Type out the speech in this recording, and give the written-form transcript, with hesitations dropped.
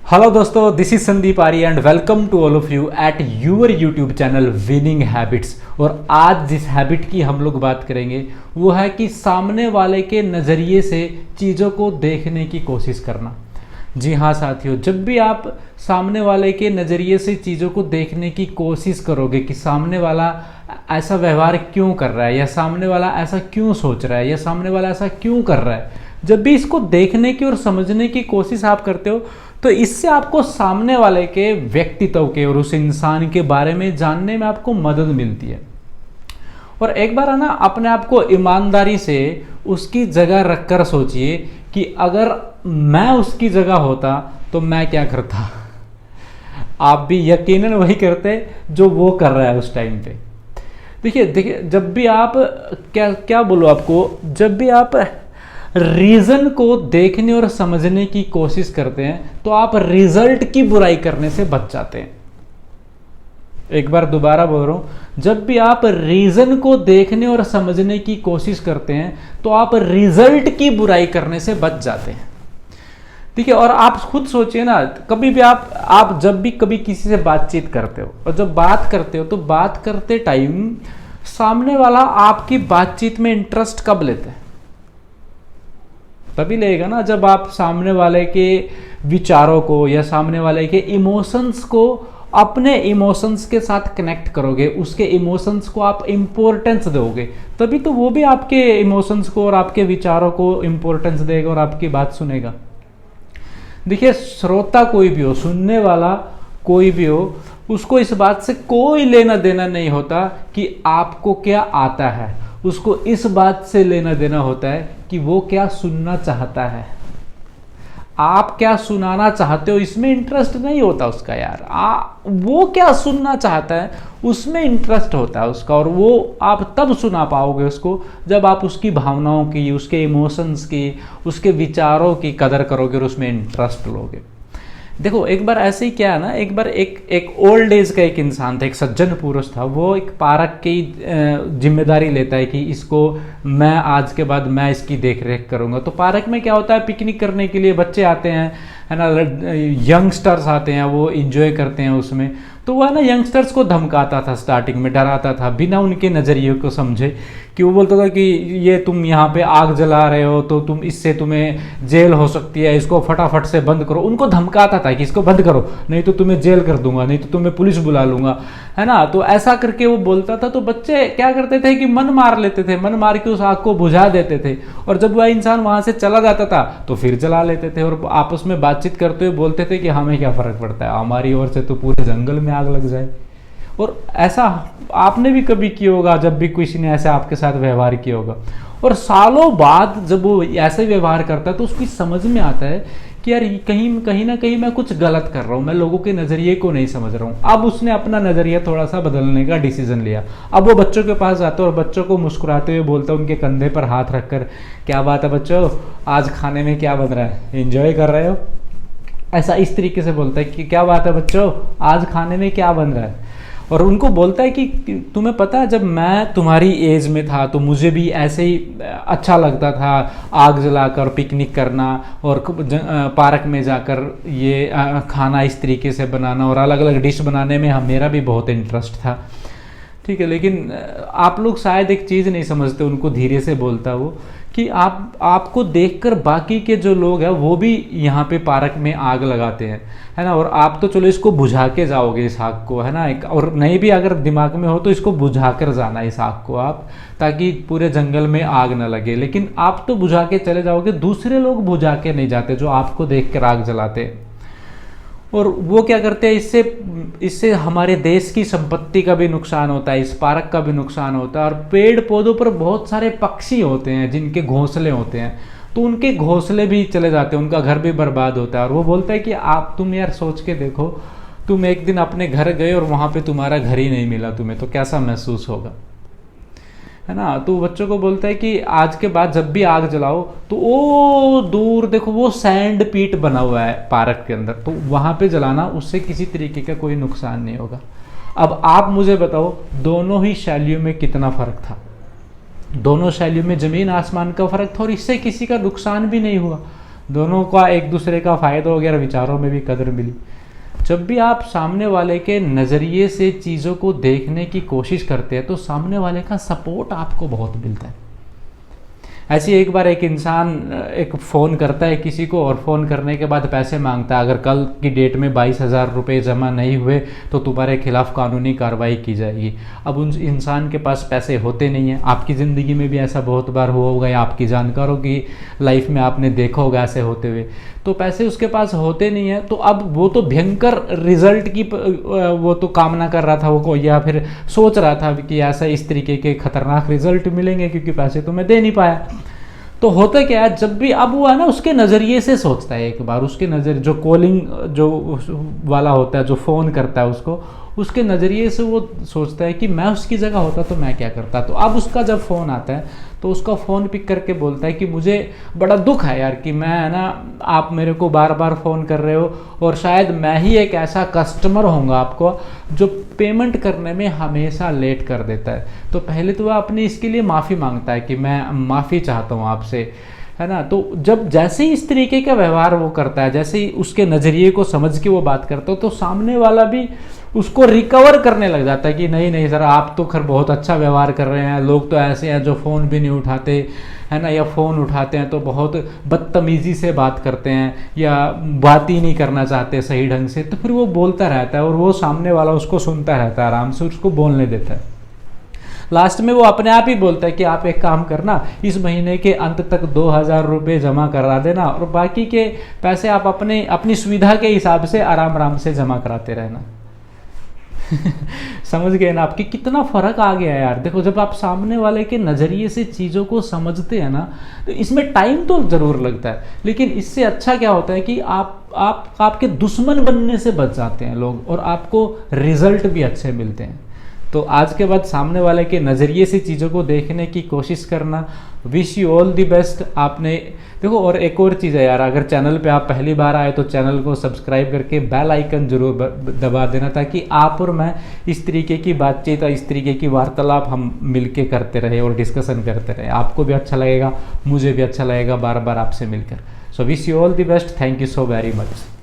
Hello दोस्तों, this is Sandeep Arya and welcome to all of you at your YouTube channel winning habits. और आज जिस habit की हम लोग बात करेंगे वो है कि सामने वाले के नज़रिए से चीज़ों को देखने की कोशिश करना। जी हाँ साथियों, जब भी आप सामने वाले के नज़रिए से चीज़ों को देखने की कोशिश करोगे कि सामने वाला ऐसा व्यवहार क्यों कर रहा है, या सामने वाला ऐसा क्यों सोच रहा है, या सामने वाला ऐसा क्यों कर रहा है, जब भी इसको देखने की और समझने की कोशिश आप करते हो तो इससे आपको सामने वाले के व्यक्तित्व के और उस इंसान के बारे में जानने में आपको मदद मिलती है। और एक बार है ना, अपने आप को ईमानदारी से उसकी जगह रखकर सोचिए कि अगर मैं उसकी जगह होता तो मैं क्या करता। आप भी यकीनन वही करते जो वो कर रहा है उस टाइम पे। देखिए जब भी आप क्या क्या बोलो आपको, जब भी आप रीजन को देखने और समझने की कोशिश करते हैं तो आप रिजल्ट की बुराई करने से बच जाते हैं। एक बार दोबारा बोल रहा हूं, जब भी आप रीजन को देखने और समझने की कोशिश करते हैं तो आप रिजल्ट की बुराई करने से बच जाते हैं। ठीक है। और आप खुद सोचिए ना, कभी भी आप जब भी कभी किसी से बातचीत करते हो और जब बात करते हो तो बात करते टाइम सामने वाला आपकी बातचीत में इंटरेस्ट कब लेते हैं? तभी लेगा ना जब आप सामने वाले के विचारों को या सामने वाले के इमोशंस को अपने इमोशंस के साथ कनेक्ट करोगे, उसके इमोशंस को आप इम्पोर्टेंस दोगे, तभी तो वो भी आपके इमोशंस को और आपके विचारों को इम्पोर्टेंस देगा और आपकी बात सुनेगा। देखिए, श्रोता कोई भी हो, सुनने वाला कोई भी हो, उसको इस बात से कोई लेना देना नहीं होता कि आपको क्या आता है। उसको इस बात से लेना देना होता है कि वो क्या सुनना चाहता है, आप क्या सुनाना चाहते हो, इसमें इंटरेस्ट नहीं होता उसका यार। वो क्या सुनना चाहता है उसमें इंटरेस्ट होता है उसका, और वो आप तब सुना पाओगे उसको जब आप उसकी भावनाओं की, उसके इमोशंस की, उसके विचारों की कदर करोगे और उसमें इंटरेस्ट लोगे। देखो, एक बार ऐसे ही क्या है ना, एक बार एक ओल्ड एज का एक इंसान था, एक सज्जन पुरुष था। वो एक पार्क की जिम्मेदारी लेता है कि इसको मैं आज के बाद मैं इसकी देख रेख करूंगा। तो पार्क में क्या होता है, पिकनिक करने के लिए बच्चे आते हैं, है ना, यंगस्टर्स आते हैं, वो इंजॉय करते हैं उसमें। तो वह ना यंगस्टर्स को धमकाता था, स्टार्टिंग में डराता था बिना उनके नज़रिए को समझे, कि वो बोलता था कि ये तुम यहाँ पे आग जला रहे हो तो इससे तुम्हें जेल हो सकती है, इसको फटाफट से बंद करो। उनको धमकाता था कि इसको बंद करो, नहीं तो तुम्हें जेल कर दूंगा, नहीं तो तुम्हें पुलिस बुला लूंगा, है ना। तो ऐसा करके वो बोलता था। तो बच्चे क्या करते थे कि मन मार लेते थे, मन मार के उस आग को बुझा देते थे, और जब वह इंसान वहां से चला जाता था तो फिर जला लेते थे, और आपस में बातचीत करते हुए बोलते थे कि हमें क्या फर्क पड़ता है, हमारी ओर से तो पूरे जंगल में आग लग जाए। और ऐसा आपने भी कभी किया होगा, जब भी किसी ने ऐसा आपके साथ व्यवहार किया होगा। और सालों बाद जब वो ऐसे व्यवहार करता है तो उसकी समझ में आता है कि यार कहीं ना कहीं मैं कुछ गलत कर रहा हूँ, मैं लोगों के नज़रिए को नहीं समझ रहा हूँ। अब उसने अपना नज़रिया थोड़ा सा बदलने का डिसीजन लिया। अब वो बच्चों के पास जाता है और बच्चों को मुस्कुराते हुए बोलता है, उनके कंधे पर हाथ रखकर, क्या बात है बच्चों, आज खाने में क्या बन रहा है, एंजॉय कर रहे हो? ऐसा इस तरीके से बोलता है कि क्या बात है बच्चों, आज खाने में क्या बन रहा है। और उनको बोलता है कि तुम्हें पता है, जब मैं तुम्हारी एज में था तो मुझे भी ऐसे ही अच्छा लगता था आग जलाकर पिकनिक करना और पार्क में जाकर ये खाना इस तरीके से बनाना और अलग अलग डिश बनाने में मेरा भी बहुत इंटरेस्ट था। ठीक है, लेकिन आप लोग शायद एक चीज़ नहीं समझते, उनको धीरे से बोलता वो कि आपको देखकर बाकी के जो लोग हैं वो भी यहाँ पे पार्क में आग लगाते हैं, है ना। और आप तो चलो इसको बुझा के जाओगे इस आग को, है ना, और नहीं भी अगर दिमाग में हो तो इसको बुझा कर जाना इस आग को आप, ताकि पूरे जंगल में आग ना लगे। लेकिन आप तो बुझा के चले जाओगे, दूसरे लोग बुझा के नहीं जाते जो आपको देख कर आग जलाते हैं। और वो क्या करते हैं, इससे हमारे देश की संपत्ति का भी नुकसान होता है, इस पार्क का भी नुकसान होता है। और पेड़ पौधों पर बहुत सारे पक्षी होते हैं जिनके घोंसले होते हैं, तो उनके घोंसले भी चले जाते हैं, उनका घर भी बर्बाद होता है। और वो बोलता है कि तुम यार सोच के देखो, तुम एक दिन अपने घर गए और वहाँ पे तुम्हारा घर ही नहीं मिला तुम्हें, तो कैसा महसूस होगा, है ना। तो बच्चों को बोलता है कि आज के बाद जब भी आग जलाओ तो वो दूर देखो, वो सैंड पीट बना हुआ है पार्क के अंदर, तो वहां पे जलाना, उससे किसी तरीके का कोई नुकसान नहीं होगा। अब आप मुझे बताओ, दोनों ही शैलियों में कितना फर्क था? दोनों शैलियों में जमीन आसमान का फर्क था, और इससे किसी का नुकसान भी नहीं हुआ। दोनों का एक दूसरे का फ़ायदा हो गया और विचारों में भी कदर मिली। जब भी आप सामने वाले के नज़रिए से चीज़ों को देखने की कोशिश करते हैं तो सामने वाले का सपोर्ट आपको बहुत मिलता है। ऐसी एक बार एक इंसान एक फ़ोन करता है किसी को और फ़ोन करने के बाद पैसे मांगता है, अगर कल की डेट में 22,000 रुपये जमा नहीं हुए तो तुम्हारे खिलाफ़ कानूनी कार्रवाई की जाएगी। अब उन इंसान के पास पैसे होते नहीं हैं। आपकी ज़िंदगी में भी ऐसा बहुत बार हुआ होगा या आपकी जानकारों की लाइफ में आपने देखा होगा ऐसे होते हुए। तो पैसे उसके पास होते नहीं है, तो अब वो तो भयंकर रिजल्ट की वो तो कामना कर रहा था वो को, या फिर सोच रहा था कि ऐसा इस तरीके के खतरनाक रिजल्ट मिलेंगे क्योंकि पैसे तो मैं दे नहीं पाया। तो होता क्या है, जब भी अब वो है ना उसके नज़रिए से सोचता है, एक बार उसके नज़र जो कॉलिंग जो वाला होता है जो फ़ोन करता है उसको, उसके नज़रिए से वो सोचता है कि मैं उसकी जगह होता तो मैं क्या करता। तो अब उसका जब फ़ोन आता है तो उसका फ़ोन पिक करके बोलता है कि मुझे बड़ा दुख है यार कि मैं है ना, आप मेरे को बार बार फ़ोन कर रहे हो और शायद मैं ही एक ऐसा कस्टमर होऊंगा आपको जो पेमेंट करने में हमेशा लेट कर देता है। तो पहले तो वह अपनी इसके लिए माफ़ी मांगता है कि मैं माफ़ी चाहता हूँ आपसे, है ना। तो जब जैसे ही इस तरीके का व्यवहार वो करता है, जैसे ही उसके नज़रिए को समझ के वो बात करता है, तो सामने वाला भी उसको रिकवर करने लग जाता है कि नहीं नहीं सर, आप तो खैर बहुत अच्छा व्यवहार कर रहे हैं। लोग तो ऐसे हैं जो फ़ोन भी नहीं उठाते, है ना, या फ़ोन उठाते हैं तो बहुत बदतमीज़ी से बात करते हैं या बात ही नहीं करना चाहते सही ढंग से। तो फिर वो बोलता रहता है और वो सामने वाला उसको सुनता रहता है, आराम से उसको बोलने देता है। लास्ट में वो अपने आप ही बोलता है कि आप एक काम करना, इस महीने के अंत तक 2,000 रुपये जमा करा देना और बाकी के पैसे आप अपनी सुविधा के हिसाब से आराम आराम से जमा कराते रहना। समझ गए ना आपकी कितना फ़र्क आ गया है यार। देखो, जब आप सामने वाले के नज़रिए से चीज़ों को समझते हैं ना, तो इसमें टाइम तो ज़रूर लगता है, लेकिन इससे अच्छा क्या होता है कि आप आपके दुश्मन बनने से बच जाते हैं लोग और आपको रिजल्ट भी अच्छे मिलते हैं। तो आज के बाद सामने वाले के नज़रिए से चीज़ों को देखने की कोशिश करना। Wish you all the best. आपने देखो, और एक और चीज़ है यार, अगर चैनल पे आप पहली बार आए तो चैनल को सब्सक्राइब करके बेल आइकन जरूर दबा देना, ताकि आप और मैं इस तरीके की बातचीत और इस तरीके की वार्तालाप हम मिलके करते रहे और डिस्कशन करते रहे। आपको भी अच्छा लगेगा, मुझे भी अच्छा लगेगा बार बार आपसे मिलकर। So wish you all the best. Thank you so very much.